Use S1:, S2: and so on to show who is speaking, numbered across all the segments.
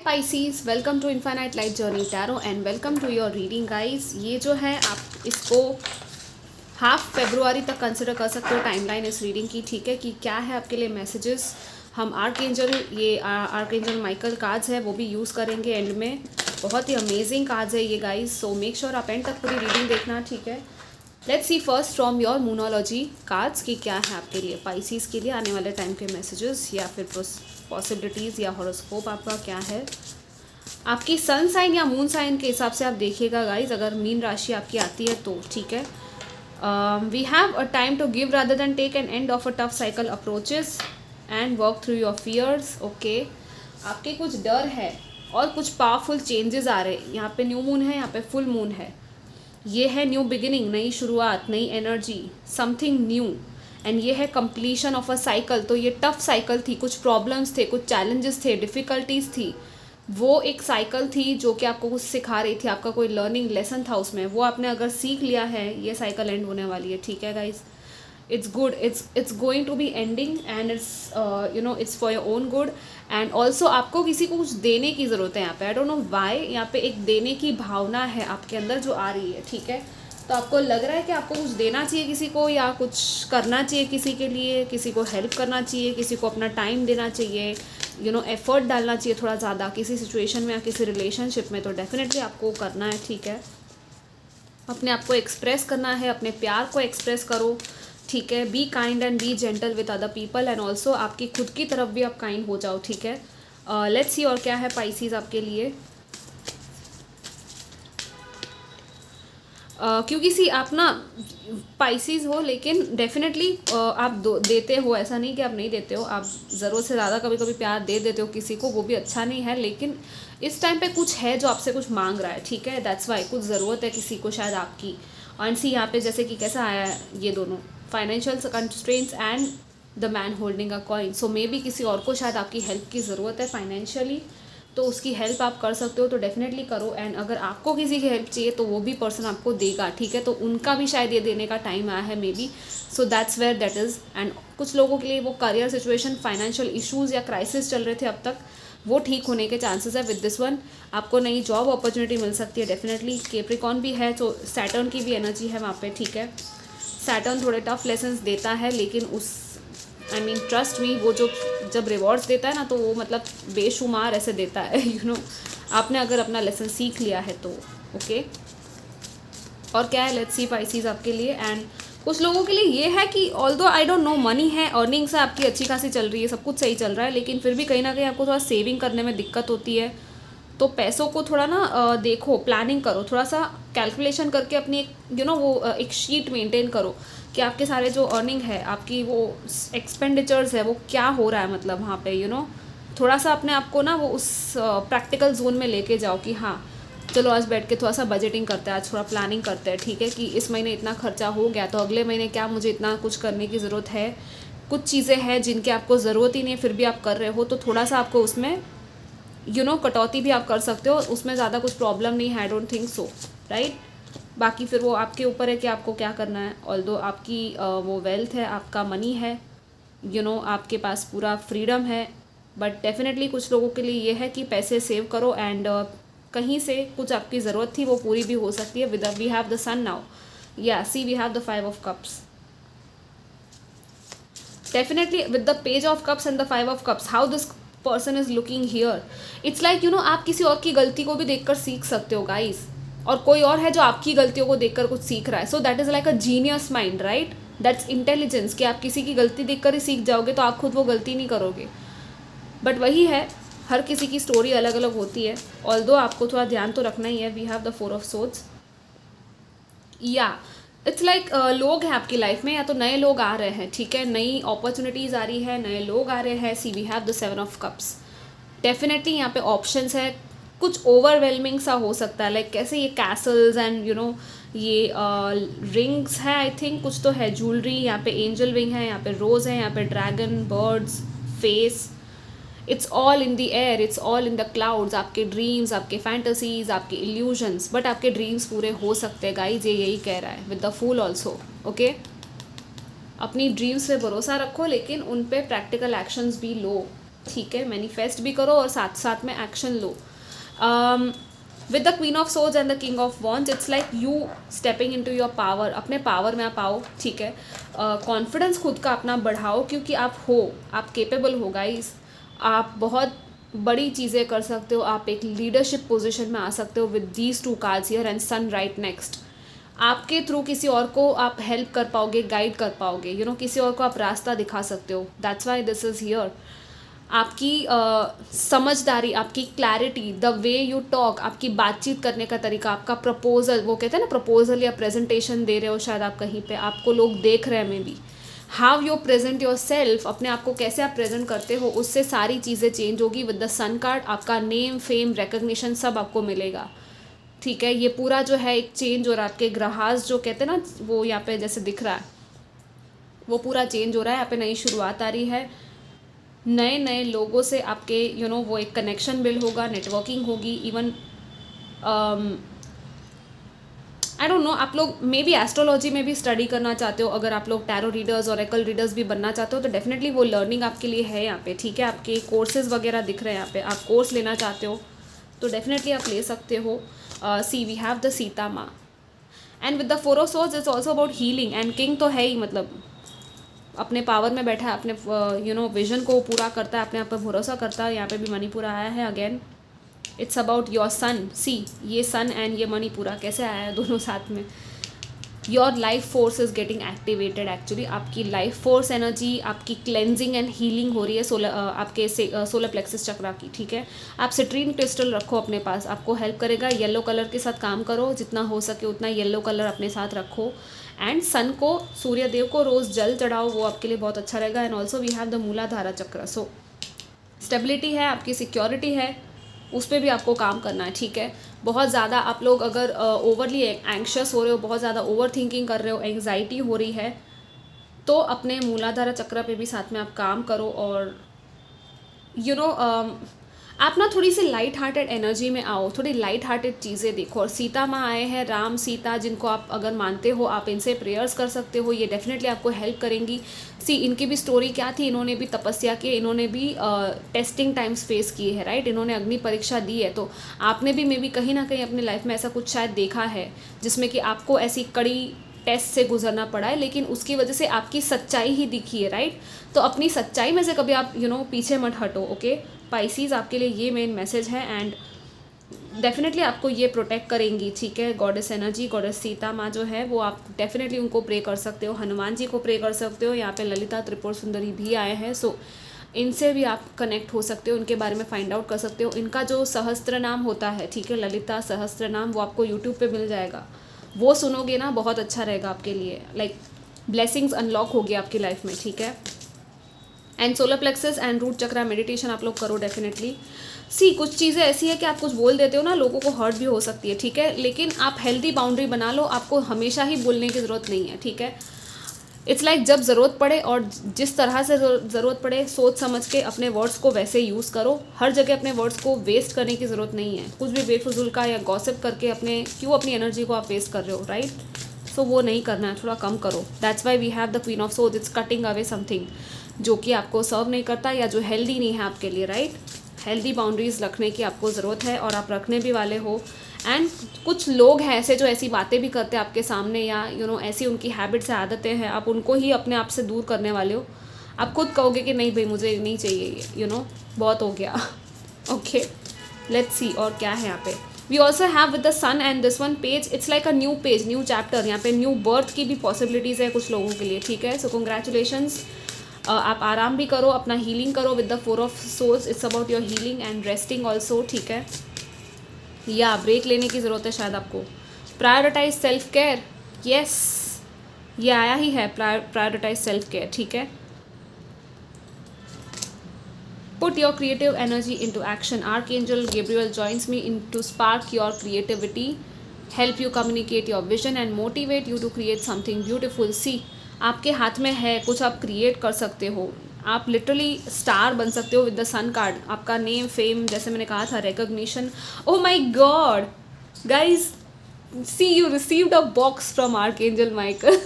S1: Pisces, welcome to infinite light journey tarot and welcome to your reading guys. ये जो है आप इसको हाफ फेब्रुआरी तक कंसिडर कर सकते हो टाइमलाइन इस रीडिंग की, ठीक है। कि क्या है आपके लिए मैसेजेस। हम आर्कएंजल, ये आर्कएंजल माइकल कार्ड्स है वो भी यूज़ करेंगे एंड में। बहुत ही अमेजिंग कार्ड्स है ये गाइस, सो मेक श्योर आप एंड तक पूरी रीडिंग देखना, ठीक है। Let's see first from your moonology cards की क्या है आपके लिए पाइसीज के लिए आने वाले टाइम के मैसेजेस या फिर पॉसिबिलिटीज़ या हॉरोस्कोप आपका क्या है। आपकी सन साइन या मून साइन के हिसाब से आप देखिएगा गाइज, अगर मीन राशि आपकी आती है तो ठीक है। We have a time to give rather than take an end of a tough cycle approaches and work through your fears. Okay, आपके कुछ डर है और कुछ पावरफुल चेंजेस आ रहे हैं। यहाँ पे न्यू मून है, यहाँ पे फुल मून है। ये है न्यू बिगिनिंग, नई शुरुआत, नई एनर्जी, समथिंग न्यू। एंड ये है कंप्लीशन ऑफ अ साइकिल। तो ये टफ साइकिल थी, कुछ प्रॉब्लम्स थे, कुछ चैलेंजेस थे, डिफ़िकल्टीज थी। वो एक साइकिल थी जो कि आपको कुछ सिखा रही थी, आपका कोई लर्निंग लेसन था उसमें, वो आपने अगर सीख लिया है, ये साइकिल एंड होने वाली है, ठीक है guys. It's good, it's going to be ending and it's for your own good. And also आपको किसी को कुछ देने की ज़रूरत है यहाँ पे। आई डोंट नो वाई, यहाँ पे एक देने की भावना है आपके अंदर जो आ रही है, ठीक है। तो आपको लग रहा है कि आपको कुछ देना चाहिए किसी को, या कुछ करना चाहिए किसी के लिए, किसी को हेल्प करना चाहिए, किसी को अपना टाइम देना चाहिए, एफर्ट डालना चाहिए थोड़ा ज़्यादा किसी सिचुएशन में या किसी रिलेशनशिप में। तो डेफिनेटली आपको करना है, ठीक है। अपने आप को एक्सप्रेस करना है, अपने प्यार को एक्सप्रेस करो, ठीक है। Be kind and B gentle with other people and also आपकी खुद की तरफ भी आप काइंड हो जाओ, ठीक है। लेट्स सी और क्या है पाइसीज आपके लिए। क्योंकि सी आप ना पाइसीज हो, लेकिन डेफिनेटली आप देते हो, ऐसा नहीं कि आप नहीं देते हो। आप ज़रूरत से ज़्यादा कभी कभी प्यार दे देते हो किसी को, वो भी अच्छा नहीं है। लेकिन इस टाइम पे कुछ है जो आपसे कुछ मांग रहा है, ठीक है। दैट्स वाई कुछ ज़रूरत है किसी को शायद आपकी। एंड सी यहाँ पे जैसे कि कैसा आया है ये दोनों, financial constraints and the man holding a coin. So may be किसी और को शायद आपकी हेल्प की ज़रूरत है फाइनेंशियली, तो उसकी हेल्प आप कर सकते हो, तो डेफिनेटली करो। एंड अगर आपको किसी की हेल्प चाहिए तो वो भी पर्सन आपको देगा, ठीक है। तो उनका भी शायद ये देने का टाइम आया है maybe, so that's where that is. And कुछ लोगों के लिए वो करियर सिचुएशन, फाइनेंशियल इशूज़ या क्राइसिस चल रहे थे अब तक, वो ठीक होने के चांसेस है विद दिस वन। आपको नई जॉब अपॉर्चुनिटी मिल सकती है डेफिनेटली। कैप्रिकॉर्न भी है, तो सैटर्न की भी एनर्जी है वहाँ पे, ठीक है। सैटर्न थोड़े टफ लेसन्स देता है, लेकिन उस ट्रस्ट मी, वो जो जब रिवॉर्ड्स देता है ना, तो वो मतलब बेशुमार ऐसे देता है, आपने अगर अपना लेसन सीख लिया है तो ओके। और क्या है, लेट्स सी पाइसीज आपके लिए। एंड कुछ लोगों के लिए ये है कि although I don't know, money है, अर्निंग्स है आपकी अच्छी खासी चल रही है, सब कुछ सही चल रहा है, लेकिन फिर भी कहीं ना कहीं आपको थोड़ा सेविंग करने में दिक्कत होती है। तो पैसों को थोड़ा ना देखो, प्लानिंग करो, थोड़ा सा कैलकुलेशन करके अपनी एक वो एक शीट मेंटेन करो कि आपके सारे जो अर्निंग है, आपकी वो एक्सपेंडिचर्स है, वो क्या हो रहा है, मतलब वहाँ पे थोड़ा सा अपने आप को ना वो उस प्रैक्टिकल जोन में लेके जाओ कि हाँ चलो आज बैठ के थोड़ा सा बजटिंग करते हैं, आज थोड़ा प्लानिंग करते हैं, ठीक है। कि इस महीने इतना खर्चा हो गया तो अगले महीने क्या मुझे इतना कुछ करने की ज़रूरत है। कुछ चीज़ें हैं जिनके आपको ज़रूरत ही नहीं है फिर भी आप कर रहे हो, तो थोड़ा सा आपको उसमें कटौती भी आप कर सकते हो, उसमें ज़्यादा कुछ प्रॉब्लम नहीं है, I don't think so, right. बाकी फिर वो आपके ऊपर है कि आपको क्या करना है। ऑल्दो आपकी वो वेल्थ है, आपका मनी है, आपके पास पूरा फ्रीडम है, बट डेफिनेटली कुछ लोगों के लिए ये है कि पैसे सेव करो एंड कहीं से कुछ आपकी ज़रूरत थी वो पूरी भी हो सकती है। With we have the sun now, या see we have the 5 of cups. Definitely with the page of cups and the 5 of cups, how this person is looking here, it's like आप किसी और की गलती को भी देखकर सीख सकते हो गाइस, और कोई और है जो आपकी गलतियों को देखकर कुछ सीख रहा है। So that is like a genius mind, right. That's intelligence, कि आप किसी की गलती देखकर ही सीख जाओगे तो आप खुद वो गलती नहीं करोगे। बट वही है, हर किसी की स्टोरी अलग अलग होती है। ऑल्दो आपको थोड़ा ध्यान तो रखना ही है। We have the 4 of swords, या इट्स लाइक लोग हैं आपकी लाइफ में, या तो नए लोग आ रहे हैं, ठीक है, नई अपॉर्चुनिटीज़ आ रही है, नए लोग आ रहे हैं। See we have the 7 of cups. Definitely यहाँ पे ऑप्शंस है, कुछ ओवरवेलमिंग सा हो सकता है, लाइक कैसे ये कैसल्स एंड ये रिंग्स है, आई थिंक कुछ तो है, ज्वेलरी, यहाँ पे एंजल विंग है, यहाँ पे रोज़ है, यहाँ पे dragon, birds, face, it's all in the air, it's all in the clouds. आपके ड्रीम्स, आपके फैंटसीज, आपके इल्यूजन्स, बट आपके ड्रीम्स पूरे हो सकते हैं गाइज, ये यही कह रहा है with the fool also, okay. अपनी ड्रीम्स पे भरोसा रखो, लेकिन उन पे प्रैक्टिकल एक्शंस भी लो, ठीक है, मैनिफेस्ट भी करो और साथ साथ में action low. With the queen of swords and the king of wands, it's like you stepping into your power. अपने पावर में आप आओ, ठीक है. कॉन्फिडेंस खुद का अपना बढ़ाओ, क्योंकि आप केपेबल हो गाइस. आप बहुत बड़ी चीज़ें कर सकते हो. आप एक लीडरशिप पोजीशन में आ सकते हो with these 2 cards here and sun right next. आपके थ्रू किसी और को आप हेल्प कर पाओगे, गाइड कर पाओगे, किसी और को आप रास्ता दिखा सकते हो. That's why this is here. आपकी समझदारी, आपकी clarity, the way you talk, आपकी बातचीत करने का तरीका, आपका प्रपोजल, वो कहते हैं ना प्रपोजल या प्रेजेंटेशन दे रहे हो शायद आप कहीं पे, आपको लोग देख रहे हैं may be. How you present your self, अपने आप को कैसे आप प्रेजेंट करते हो, उससे सारी चीज़ें चेंज होगी. विद द सन कार्ड आपका नेम, फेम, रिकग्निशन सब आपको मिलेगा. ठीक है, ये पूरा जो है एक चेंज हो रहा है. आपके ग्रहास जो कहते हैं ना, वो यहाँ पे जैसे दिख रहा है, वो पूरा चेंज हो रहा है. यहाँ पे नई शुरुआत आ रही है. नए नए लोगों से आपके वो एक कनेक्शन बिल्ड होगा, नेटवर्किंग होगी. इवन आई डोंट नो, आप लोग मे बी एस्ट्रोलॉजी में भी स्टडी करना चाहते हो. अगर आप लोग टैरो रीडर्स, ऑरेकल रीडर्स भी बनना चाहते हो तो डेफिनेटली वो लर्निंग आपके लिए है यहाँ पे. ठीक है, आपके कोर्सेज वगैरह दिख रहे हैं यहाँ पे. आप कोर्स लेना चाहते हो तो डेफिनेटली आप ले सकते हो. सी वी हैव द सीता माँ and with the 4 of swords it's also about healing. And king तो है ही, मतलब अपने पावर में बैठा है, अपने विजन को पूरा करता है, अपने आप पर भरोसा करता है. यहाँ पे भी मणिपुरा आया है again. It's about your sun. See, ये सन एंड ये मणिपुरा कैसे आया है दोनों साथ में. Your life force is getting activated. Actually आपकी लाइफ फोर्स एनर्जी, आपकी क्लेंजिंग एंड हीलिंग हो रही है आपके सोलर प्लेक्सस चक्रा की. ठीक है, आप सिट्रीन क्रिस्टल रखो अपने पास, आपको हेल्प करेगा. येलो कलर के साथ काम करो, जितना हो सके उतना येलो कलर अपने साथ रखो. एंड सन को, सूर्य देव को रोज़ जल चढ़ाओ, वो आपके लिए बहुत अच्छा रहेगा. And also we have the Muladhara chakra. So stability है, आपकी सिक्योरिटी है, उस पर भी आपको काम करना है. ठीक है, बहुत ज़्यादा आप लोग अगर ओवरली एंग्शियस हो रहे हो, बहुत ज़्यादा ओवर थिंकिंग कर रहे हो, एंग्जाइटी हो रही है, तो अपने मूलाधारा चक्र पे भी साथ में आप काम करो. और आप ना थोड़ी सी लाइट हार्टेड एनर्जी में आओ, थोड़ी लाइट हार्टेड चीज़ें देखो. और सीता माँ आए हैं, राम सीता, जिनको आप अगर मानते हो आप इनसे प्रेयर्स कर सकते हो. ये डेफिनेटली आपको हेल्प करेंगी. सी, इनकी भी स्टोरी क्या थी, इन्होंने भी तपस्या की, इन्होंने भी टेस्टिंग टाइम्स फेस किए हैं, राइट. इन्होंने अग्नि परीक्षा दी है. तो आपने भी मे बी कहीं ना कहीं अपनी लाइफ में ऐसा कुछ शायद देखा है जिसमें कि आपको ऐसी कड़ी टेस्ट से गुजरना पड़ा है, लेकिन उसकी वजह से आपकी सच्चाई ही दिखी है, राइट. तो अपनी सच्चाई में से कभी आप पीछे मत हटो. ओके पाइसीज, आपके लिए ये मेन मैसेज है. एंड डेफिनेटली आपको ये प्रोटेक्ट करेंगी. ठीक है, गॉडेस एनर्जी, गॉडेस सीता माँ जो है वो आप डेफिनेटली उनको प्रे कर सकते हो. हनुमान जी को प्रे कर सकते हो. यहाँ पे ललिता त्रिपुर सुंदरी भी आए हैं. सो इनसे भी आप कनेक्ट हो सकते हो, उनके बारे में फाइंड आउट कर सकते हो. इनका जो सहस्त्र नाम होता है, ठीक है, ललिता सहस्त्र नाम, वो आपको यूट्यूब पे मिल जाएगा. वो सुनोगे ना, बहुत अच्छा रहेगा आपके लिए. लाइक ब्लेसिंग्स अनलॉक होगी आपकी लाइफ में. ठीक है, and solar plexus and root chakra meditation आप लोग करो डेफिनेटली. सी, कुछ चीज़ें ऐसी है कि आप कुछ बोल देते हो ना, लोगों को हर्ट भी हो सकती है. ठीक है, लेकिन आप हेल्दी बाउंड्री बना लो. आपको हमेशा ही बोलने की ज़रूरत नहीं है. ठीक है, इट्स लाइक जब ज़रूरत पड़े और जिस तरह से ज़रूरत पड़े, सोच समझ के अपने वर्ड्स को वैसे यूज़ करो. हर जगह अपने वर्ड्स को वेस्ट करने की ज़रूरत नहीं है. कुछ भी बेफजूल का या गॉसिप करके अपनी एनर्जी को आप वेस्ट कर रहे हो, राइट. सो वो नहीं करना है, थोड़ा कम करो. That's why we have the queen of swords. It's cutting away something जो कि आपको सर्व नहीं करता या जो हेल्दी नहीं है आपके लिए, राइट. हेल्दी बाउंड्रीज रखने की आपको ज़रूरत है और आप रखने भी वाले हो. एंड कुछ लोग हैं ऐसे जो ऐसी बातें भी करते हैं आपके सामने, या ऐसी उनकी हैबिट्स है, आदतें हैं, आप उनको ही अपने आप से दूर करने वाले हो. आप खुद कहोगे कि नहीं भाई मुझे नहीं चाहिए ये, बहुत हो गया. ओके, लेट्स सी और क्या है यहाँ पे. We also have with the sun and this one page. It's like a new page, new chapter. यहाँ पे न्यू बर्थ की भी पॉसिबिलिटीज़ है कुछ लोगों के लिए. ठीक है, सो कंग्रेचुलेशंस. आप आराम भी करो, अपना हीलिंग करो with the 4 of swords. It's about your healing and resting also. ठीक है, या ब्रेक लेने की ज़रूरत है शायद आपको. Prioritise self care. यस, ये आया ही है, प्रायोरिटाइज सेल्फ केयर. ठीक है, put your creative energy into action. Archangel Gabriel joins me in to spark your creativity, help you communicate your vision and motivate you to create something beautiful. See, आपके हाथ में है, कुछ आप create कर सकते हो. आप लिटरली स्टार बन सकते हो विद द सन कार्ड. आपका नेम, फेम, जैसे मैंने कहा था, recognition. Oh my god guys, see, you received a box from archangel Michael.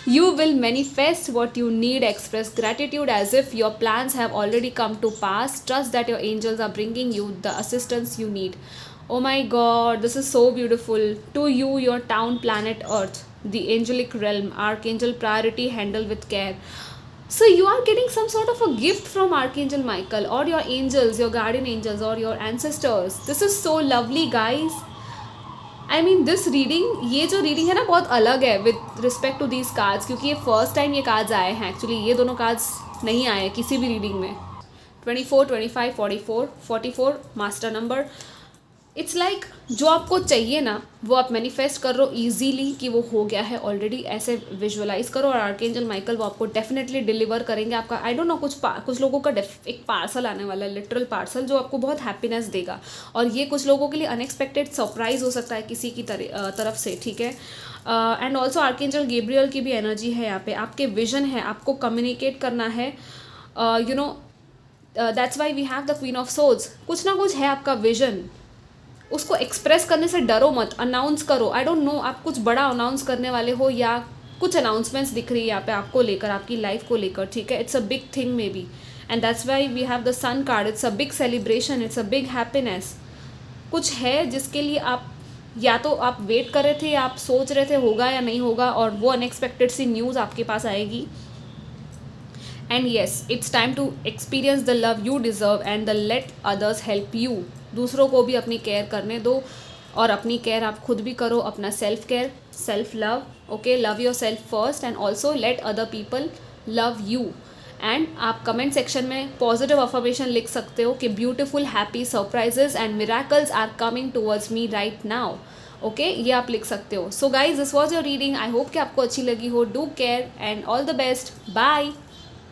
S1: You will manifest what you need. Express gratitude as if your plans have already come to pass. Trust that your angels are bringing you the assistance you need. Oh my god, this is so beautiful. To you, your town, planet Earth, the angelic realm, Archangel Priority, handle with care. So you are getting some sort of a gift from Archangel Michael or your angels, your guardian angels, or your ancestors. This is so lovely, guys. I mean this reading, ये जो reading है ना बहुत अलग है with respect to these cards, क्योंकि ये first time ये कार्ड्स आए हैं एक्चुअली. ये दोनों कार्ड्स नहीं आए किसी भी रीडिंग में. 24, 25, 44, 44 मास्टर नंबर. इट्स लाइक जो आपको चाहिए ना वो आप मैनिफेस्ट कर रहे हो ईजीली कि वो हो गया है ऑलरेडी. ऐसे विजुअलाइज करो और आर्कएंजल माइकल वो आपको डेफिनेटली डिलीवर करेंगे. आपका आई डोंट नो कुछ लोगों का एक पार्सल आने वाला है, लिटरल पार्सल, जो आपको बहुत हैप्पीनेस देगा. और ये कुछ लोगों के लिए अनएक्सपेक्टेड सरप्राइज हो सकता है किसी की तरफ से, ठीक है. एंड ऑल्सो आर्कएंजल गैब्रियल की भी एनर्जी है यहाँ पे. आपके विजन है, आपको कम्युनिकेट करना है, you know that's why we have the queen of swords. कुछ ना कुछ है आपका विजन, उसको एक्सप्रेस करने से डरो मत, अनाउंस करो. आई डोंट नो आप कुछ बड़ा अनाउंस करने वाले हो या कुछ अनाउंसमेंट्स दिख रही है यहाँ पे आपको लेकर, आपकी लाइफ को लेकर, ठीक है. It's a big thing maybe and that's why we have the sun card. It's a big celebration, it's a big happiness. कुछ है जिसके लिए आप या तो आप वेट कर रहे थे या आप सोच रहे थे होगा या नहीं होगा, और वो अनएक्सपेक्टेड सी न्यूज़ आपके पास आएगी. And yes, it's time to experience the love you deserve and the let others help you. दूसरों को भी अपनी केयर करने दो और अपनी केयर आप खुद भी करो. अपना self care, self love, okay. Love yourself first and also let other people love you. And आप कमेंट सेक्शन में पॉजिटिव अफर्मेशन लिख सकते हो कि beautiful happy surprises and miracles are coming towards me right now. Okay, ये आप लिख सकते हो. So guys, this was your reading. I hope कि आपको अच्छी लगी हो. Do care and all the best. Bye.